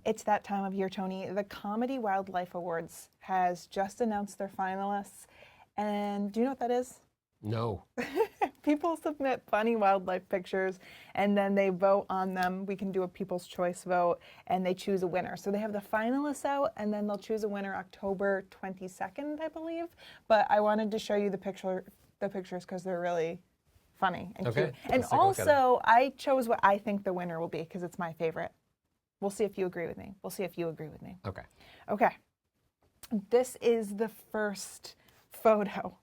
It's that time of year, Tony. The Comedy Wildlife Awards has just announced their finalists. And do you know what that is? No. People submit funny wildlife pictures and then they vote on them. We can do a People's Choice vote and they choose a winner. So they have the finalists out and then they'll choose a winner October 22nd, I believe. But I wanted to show you the pictures because they're really funny and cute. And also, I chose what I think the winner will be because it's my favorite. We'll see if you agree with me. Okay. Okay. This is the first photo.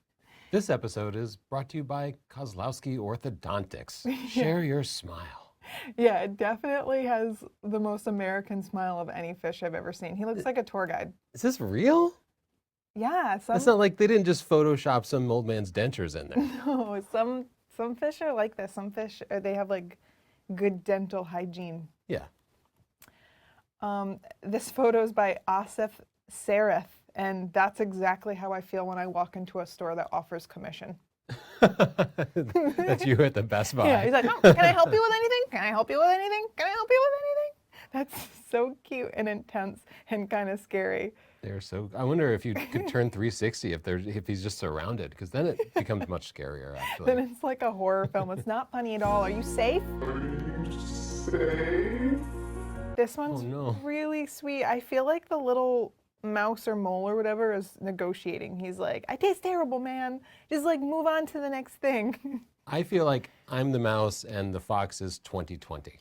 This episode is brought to you by Kozlowski Orthodontics. Share your smile. Yeah, it definitely has the most American smile of any fish I've ever seen. He looks like a tour guide. Is this real? Yeah. It's not like they didn't just Photoshop some old man's dentures in there. No, some fish are like this. Some fish, they have like good dental hygiene. Yeah. This photo is by Asif Sarith, and that's exactly how I feel when I walk into a store that offers commission. That's you at the Best Buy. Yeah, he's like, oh, can I help you with anything? Can I help you with anything? Can I help you with anything? That's so cute and intense and kind of scary. They're so. I wonder if you could turn 360 if he's just surrounded, because then it becomes much scarier. Actually, Then it's like a horror film. It's not funny at all. Are you safe? This one's really sweet. I feel like the little mouse or mole or whatever is negotiating. He's like, I taste terrible, man. Just like move on to the next thing. I feel like I'm the mouse and the fox is 2020.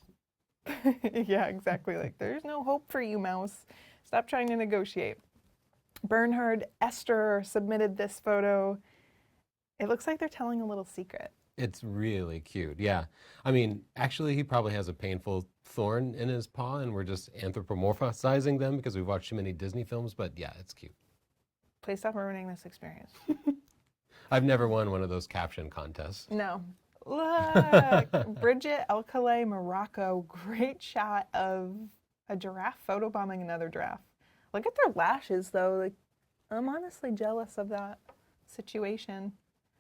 Yeah, exactly. Like, there's no hope for you, mouse. Stop trying to negotiate. Bernhard Esther submitted this photo. It looks like they're telling a little secret. It's really cute. Yeah. I mean, actually, he probably has a painful thorn in his paw, and we're just anthropomorphizing them because we've watched too many Disney films. But yeah, it's cute. Please stop ruining this experience. I've never won one of those caption contests. No. Look, Bridget El-Khalay, Morocco. Great shot of a giraffe photobombing another giraffe. Look at their lashes, though. Like, I'm honestly jealous of that situation.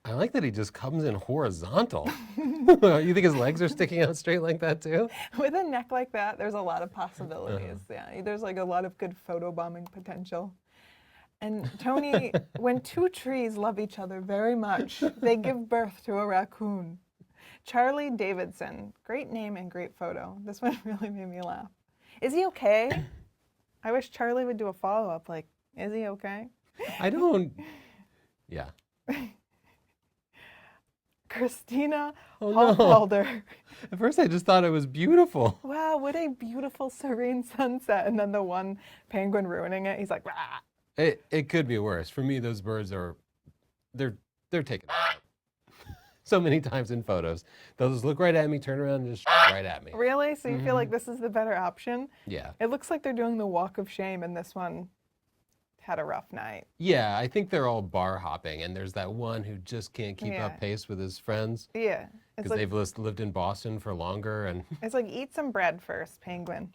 I like that he just comes in horizontal. You think his legs are sticking out straight like that too? With a neck like that, there's a lot of possibilities. Yeah, there's like a lot of good photobombing potential. And Tony, when two trees love each other very much, they give birth to a raccoon. Charlie Davidson, great name and great photo. This one really made me laugh. Is he okay? I wish Charlie would do a follow-up, like, is he okay? I don't, yeah. Christina Hoffelder. At first I just thought it was beautiful. Wow, what a beautiful serene sunset. And then the one penguin ruining it, he's like, rah. It could be worse. For me, those birds are, they're taken so many times in photos. They'll just look right at me, turn around, and just right at me. Really? So you feel like this is the better option? Yeah. It looks like they're doing the walk of shame, and this one had a rough night. Yeah, I think they're all bar hopping, and there's that one who just can't keep up pace with his friends. Yeah. Because they've lived in Boston for longer. And it's like, eat some bread first, penguin.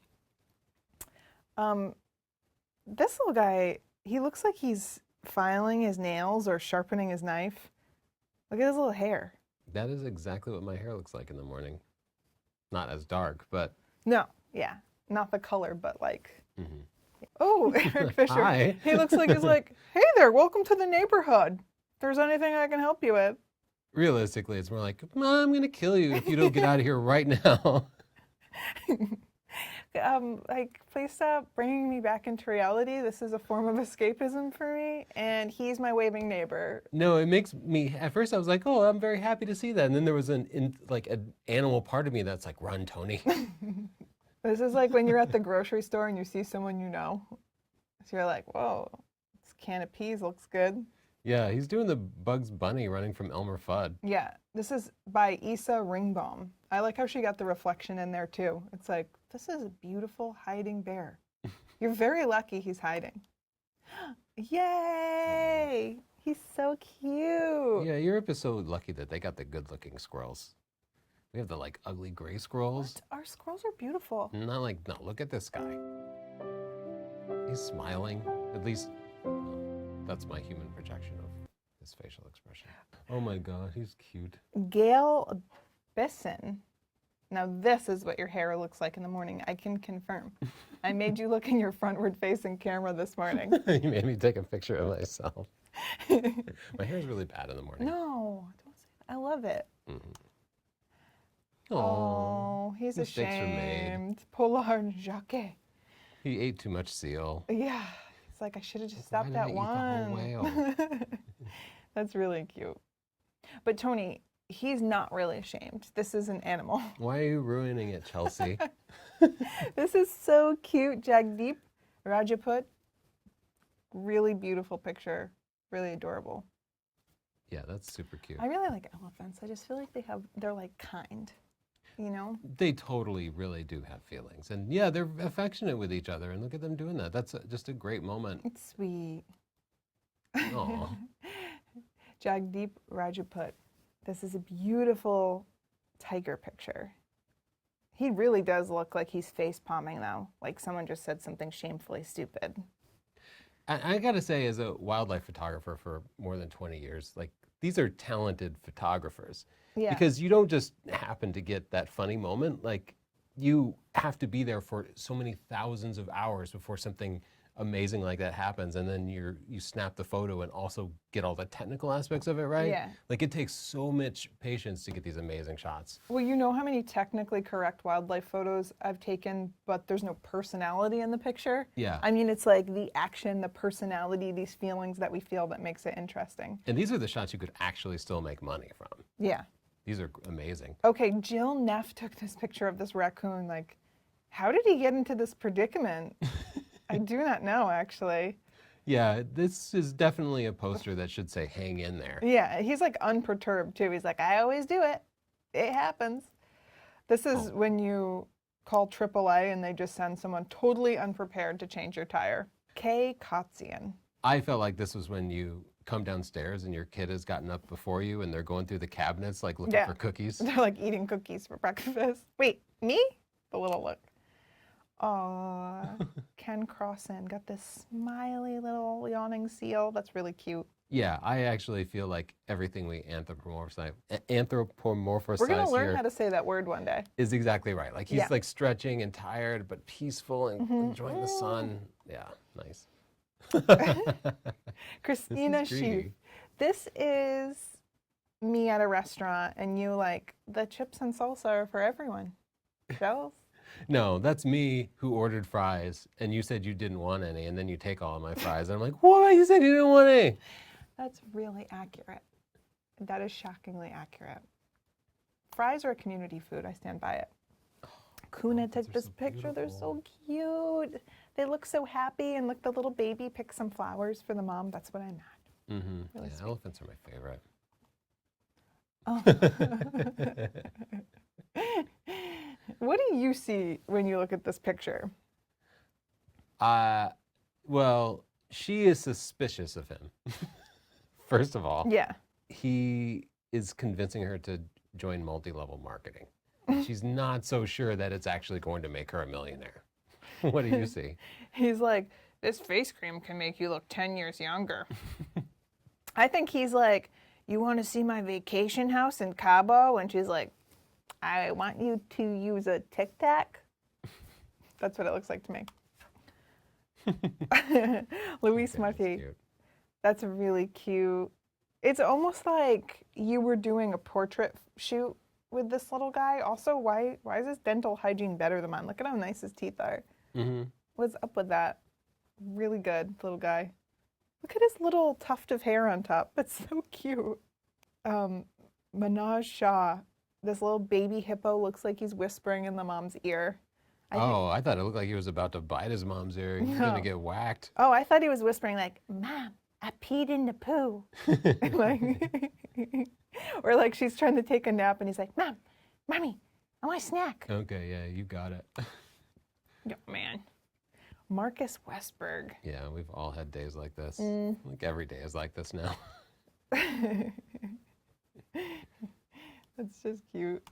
This little guy, he looks like he's filing his nails or sharpening his knife. Look at his little hair. That is exactly what my hair looks like in the morning. Not as dark, but... No, yeah. Not the color, but like... Mm-hmm. Oh, Eric Fisher. Hi. He looks like he's like, hey there, welcome to the neighborhood. If there's anything I can help you with. Realistically, it's more like, I'm going to kill you if you don't get out of here right now. Like, please stop bringing me back into reality. This is a form of escapism for me, and he's my waving neighbor. No, it makes me, at first I was like, oh, I'm very happy to see that. And then there was an animal part of me that's like, run, Tony. This is like when you're at the grocery store and you see someone you know. So you're like, whoa, this can of peas looks good. Yeah, he's doing the Bugs Bunny running from Elmer Fudd. Yeah, this is by Issa Ringbaum. I like how she got the reflection in there too. It's like, this is a beautiful hiding bear. You're very lucky he's hiding. Yay! He's so cute. Yeah, Europe is so lucky that they got the good-looking squirrels. We have the like ugly gray squirrels. What? Our squirrels are beautiful. Not like, no, look at this guy. He's smiling. At least, that's my human projection of his facial expression. Oh my God, he's cute. Gail Bisson Now this is what your hair looks like in the morning. I can confirm. I made you look in your frontward facing camera this morning. You made me take a picture of myself. My hair's really bad in the morning. No, don't say that. I love it. Aw, Oh, he's mistakes were made. ashamed. Polar Jacques. He ate too much seal. Yeah. It's like I should have just Why stopped did I at eat the whole one. whale? That's really cute. But Tony, he's not really ashamed. This is an animal. Why are you ruining it, Chelsea? This is so cute. Jagdeep Rajaput. Really beautiful picture. Really adorable. Yeah, that's super cute. I really like elephants. I just feel like they're like kind, you know? They totally really do have feelings. And yeah, they're affectionate with each other. And look at them doing that. That's just a great moment. It's sweet. Aw. Jagdeep Rajaput. This is a beautiful tiger picture. He really does look like he's face palming though, like someone just said something shamefully stupid. I gotta say, as a wildlife photographer for more than 20 years, like these are talented photographers. Yeah. Because you don't just happen to get that funny moment. Like you have to be there for so many thousands of hours before something amazing like that happens, and then you snap the photo and also get all the technical aspects of it right. Yeah. Like it takes so much patience to get these amazing shots. Well, you know how many technically correct wildlife photos I've taken, but there's no personality in the picture? Yeah. I mean, it's like the action, the personality, these feelings that we feel that makes it interesting. And these are the shots you could actually still make money from. Yeah. These are amazing. Okay, Jill Neff took this picture of this raccoon. Like, how did he get into this predicament? I do not know, actually. Yeah, this is definitely a poster that should say hang in there. Yeah, he's like unperturbed too. He's like, I always do it. It happens. This is when you call AAA and they just send someone totally unprepared to change your tire. Kay Kotzian. I felt like this was when you come downstairs and your kid has gotten up before you and they're going through the cabinets like looking for cookies. They're like eating cookies for breakfast. Wait, me? The little look. Aw, Ken Crossan got this smiley little yawning seal. That's really cute. Yeah, I actually feel like everything we anthropomorphize We're gonna learn here how to say that word one day. is exactly right. Like he's Yeah. like stretching and tired, but peaceful and enjoying the sun. Yeah, nice. Christina This is Sheaf. greedy. This is me at a restaurant and you like, the chips and salsa are for everyone. Shells? No, that's me who ordered fries and you said you didn't want any and then you take all of my fries. And I'm like, what? You said you didn't want any. That's really accurate. That is shockingly accurate. Fries are a community food. I stand by it. Kuna took are this so picture. They're so beautiful. cute. They look so happy, and look, the little baby picked some flowers for the mom. That's what I'm at. Mm-hmm. Really Yeah, sweet. elephants are my favorite. Oh. What do you see when you look at this picture? Well, she is suspicious of him. First of all, Yeah. he is convincing her to join multi-level marketing. She's not so sure that it's actually going to make her a millionaire. What do you see? He's like, this face cream can make you look 10 years younger. I think he's like, you want to see my vacation house in Cabo? And she's like, I want you to use a Tic Tac. That's what it looks like to me. Luis Okay, that's Murphy. cute. That's really cute. It's almost like you were doing a portrait shoot with this little guy. Also, why is his dental hygiene better than mine? Look at how nice his teeth are. Mm-hmm. What's up with that? Really good, little guy. Look at his little tuft of hair on top. That's so cute. Manoj Shah. This little baby hippo looks like he's whispering in the mom's ear. I thought it looked like he was about to bite his mom's ear. He's No. gonna get whacked. Oh, I thought he was whispering like, Mom, I peed in the poo. Like, or like she's trying to take a nap and he's like, Mommy, I want a snack. Okay, yeah, you got it. Oh, man. Marcus Westberg. Yeah, we've all had days like this. Mm. Like every day is like this now. That's just cute.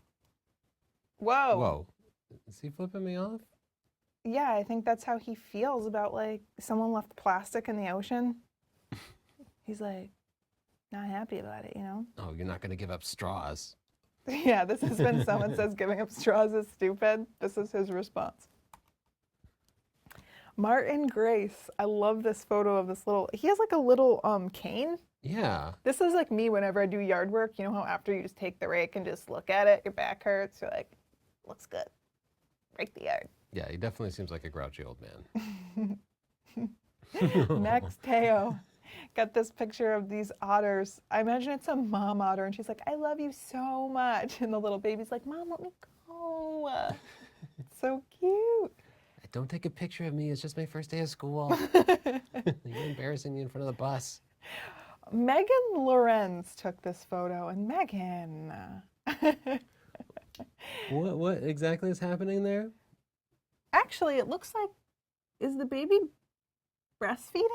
Whoa. Whoa, is he flipping me off? Yeah, I think that's how he feels about like someone left plastic in the ocean. He's like not happy about it, you know? Oh, you're not gonna give up straws. Yeah, this is when someone says giving up straws is stupid. This is his response. Martin Grace. I love this photo of this little, he has like a little cane. Yeah. This is like me whenever I do yard work. You know how after you just take the rake and just look at it, your back hurts. You're like, looks good. Rake the yard. Yeah, he definitely seems like a grouchy old man. Next, Teo got this picture of these otters. I imagine it's a mom otter, and she's like, I love you so much. And the little baby's like, Mom, let me go. It's so cute. Don't take a picture of me. It's just my first day of school. You're embarrassing me in front of the bus. Megan Lorenz took this photo, and Megan. What exactly is happening there? Actually, it looks like, is the baby breastfeeding?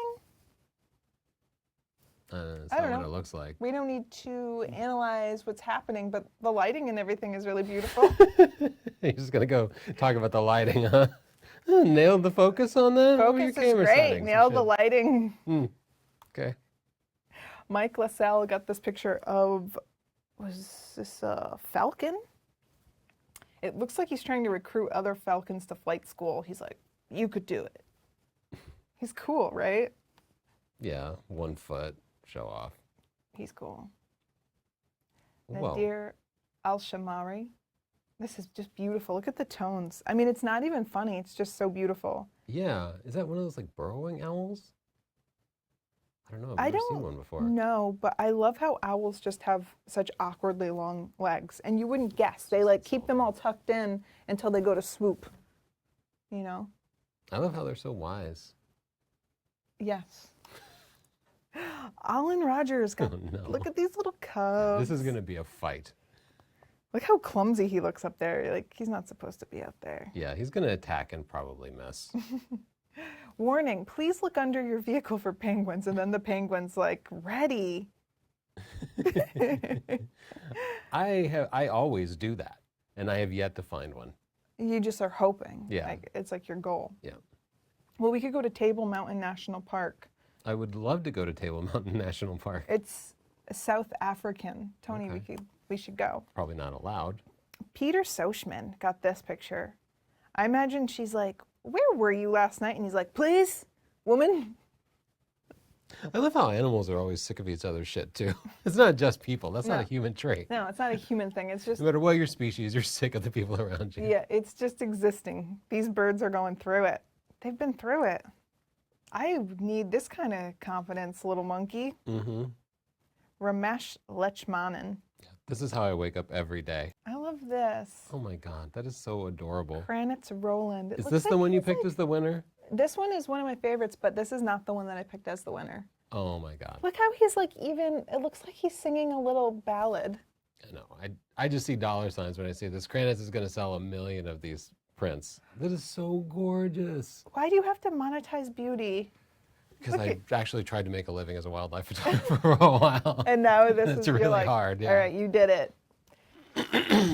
It's I don't not know. what it looks like. We don't need to analyze what's happening, but the lighting and everything is really beautiful. You're just going to go talk about the lighting, huh? Nailed the focus on that? Focus is great. Nailed the lighting. Okay. Mike LaSalle got this picture of, was this a falcon? It looks like he's trying to recruit other falcons to flight school. He's like, you could do it. He's cool, right? Yeah, 1 foot, show off. He's cool. Whoa. Nadir Al-Shamari. This is just beautiful. Look at the tones. I mean, it's not even funny. It's just so beautiful. Yeah, is that one of those like burrowing owls? I don't know. I've never seen one before. No, but I love how owls just have such awkwardly long legs, and you wouldn't guess. They like keep them all tucked in until they go to swoop. You know? I love how they're so wise. Yes. Alan Rogers got. Oh, no. Look at these little cubs. This is going to be a fight. Look how clumsy he looks up there. Like he's not supposed to be up there. Yeah, he's going to attack and probably miss. Warning, please look under your vehicle for penguins. And then the penguin's like, ready. I always do that, and I have yet to find one. You just are hoping. Yeah. Like, it's like your goal. Yeah. Well, we could go to Table Mountain National Park. I would love to go to Table Mountain National Park. It's South African. Tony, Okay. we should go. Probably not allowed. Peter Sochman got this picture. I imagine she's like, where were you last night? And he's like, please, woman. I love how animals are always sick of each other's shit, too. It's not just people. That's not a human trait. No, it's not a human thing. It's just, No matter what your species, you're sick of the people around you. yeah, it's just existing. These birds are going through it. They've been through it. I need this kind of confidence, little monkey. Mm-hmm. Ramesh Lechmanan. This is how I wake up every day. I love this. Oh my God, that is so adorable. Kranitz Roland. It Is looks this the like one you he's picked as the winner? This one is one of my favorites, but this is not the one that I picked as the winner. Oh my God. Look how he's like even, it looks like he's singing a little ballad. I know. I just see dollar signs when I see this. Kranitz is going to sell 1 million of these prints. That is so gorgeous. Why do you have to monetize beauty? Because I actually tried to make a living as a wildlife photographer for a while. And now this is It's you're really like, hard, yeah. All right, you did it.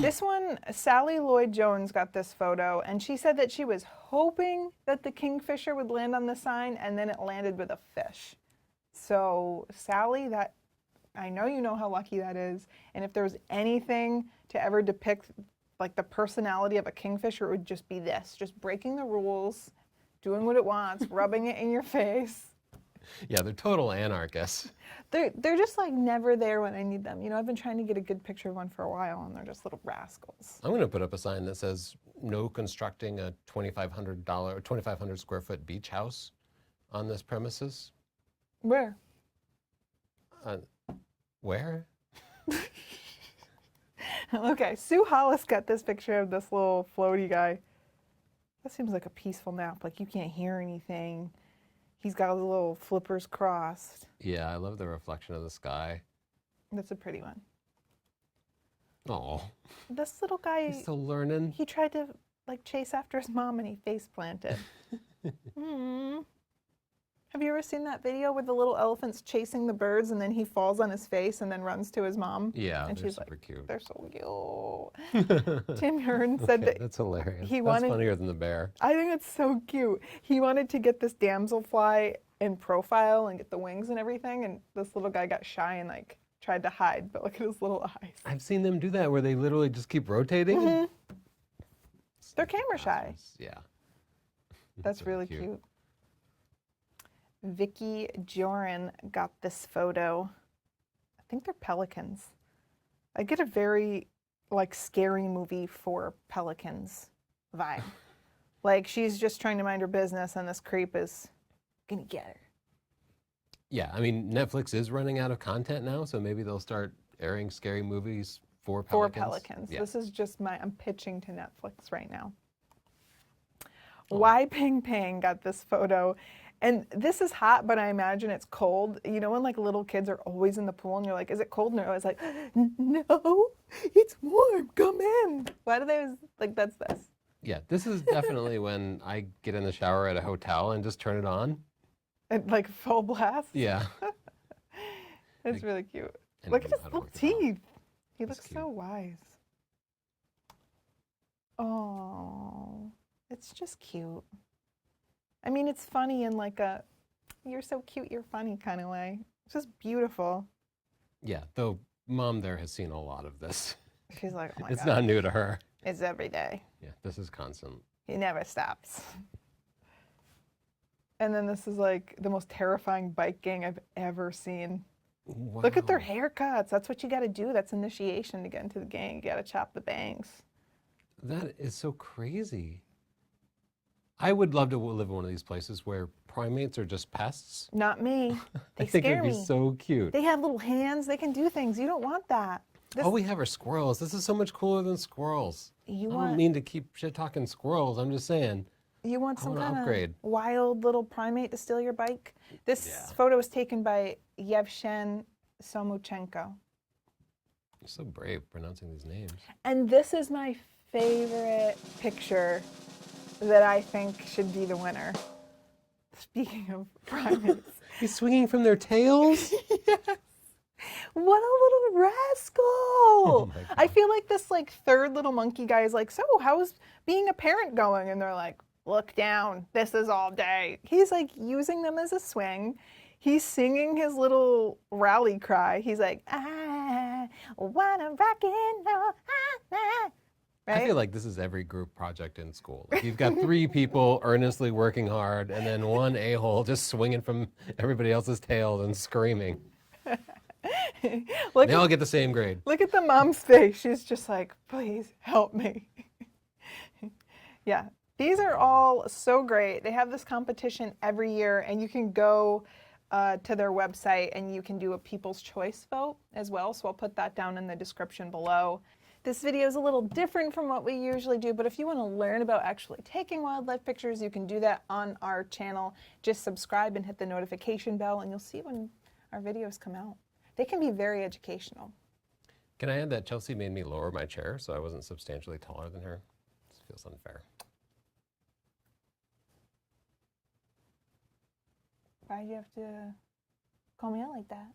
This one, Sally Lloyd Jones got this photo, and she said that she was hoping that the Kingfisher would land on the sign, and then it landed with a fish. So Sally, that I know you know how lucky that is, and if there was anything to ever depict like the personality of a kingfisher, it would just be this, just breaking the rules, doing what it wants, rubbing it in your face. Yeah, they're total anarchists. They're just like never there when I need them. You know, I've been trying to get a good picture of one for a while, and they're just little rascals. I'm going to put up a sign that says, no constructing a $2,500 square foot beach house on this premises. Where? Where? Okay, Sue Hollis got this picture of this little floaty guy. That seems like a peaceful nap. Like you can't hear anything. He's got his little flippers crossed. Yeah, I love the reflection of the sky. That's a pretty one. Oh, This little guy, he's still learning. he tried to like chase after his mom and he face planted. Have you ever seen that video where the little elephant's chasing the birds and then he falls on his face and then runs to his mom? Yeah, and they're she's super like, cute. they're so cute. Tim Hearn said that That's hilarious. he That's wanted- funnier than the bear. I think it's so cute. He wanted to get this damselfly in profile and get the wings and everything, and this little guy got shy and like tried to hide, but look at his little eyes. I've seen them do that where they literally just keep rotating. They're camera shy. Yeah. That's So really cute. Vicky Joran got this photo. I think they're pelicans. I get a very like scary movie for pelicans vibe. Like she's just trying to mind her business and this creep is gonna get her. Yeah, I mean, Netflix is running out of content now, so maybe they'll start airing scary movies for pelicans. For pelicans. Yeah. This is just I'm pitching to Netflix right now. Oh. Why Ping Pang got this photo. And this is hot, but I imagine it's cold. You know when like little kids are always in the pool and you're like, is it cold? And they're always like, no, it's warm, come in. Why do they, like that's this. Yeah, this is definitely when I get in the shower at a hotel and just turn it on. And like full blast. Yeah. It's Like, really cute. and Look at know his how to little work it out. teeth. He That's looks cute. so wise. Oh, it's just cute. I mean, it's funny in like a, you're so cute, you're funny kind of way. It's just beautiful. Yeah, though Mom there has seen a lot of this. She's like, oh my It's God. not new to her. It's every day. Yeah, this is constant. He never stops. And then this is like the most terrifying bike gang I've ever seen. Wow. Look at their haircuts. That's what you got to do. That's initiation to get into the gang. You got to chop the bangs. That is so crazy. I would love to live in one of these places where primates are just pests. Not me. They I think scare it'd be me. so cute. They have little hands. They can do things. You don't want that. This, All we have are squirrels. This is so much cooler than squirrels. you I want don't mean to keep shit talking squirrels. I'm just saying. you want I some wanna kind upgrade. of wild little primate to steal your bike. This Yeah. photo was taken by Yevshen Somuchenko. You're so brave pronouncing these names. And this is my favorite picture that I think should be the winner. Speaking of primates. He's swinging from their tails? Yes. What a little rascal. Oh my God. I feel like this like third little monkey guy is like, so how's being a parent going? And they're like, look down, this is all day. He's like using them as a swing. He's singing his little rally cry. He's like, I wanna rock and roll. Right? I feel like this is every group project in school. Like you've got 3 people earnestly working hard and then one a-hole just swinging from everybody else's tails and screaming. look, They all get the same grade. look at the mom's face. She's just like, please help me. Yeah, these are all so great. They have this competition every year, and you can go to their website and you can do a People's Choice vote as well. So I'll put that down in the description below. This video is a little different from what we usually do, but if you want to learn about actually taking wildlife pictures, you can do that on our channel. Just subscribe and hit the notification bell, and you'll see when our videos come out. They can be very educational. Can I add that Chelsea made me lower my chair so I wasn't substantially taller than her? This feels unfair. Why'd you have to call me out like that?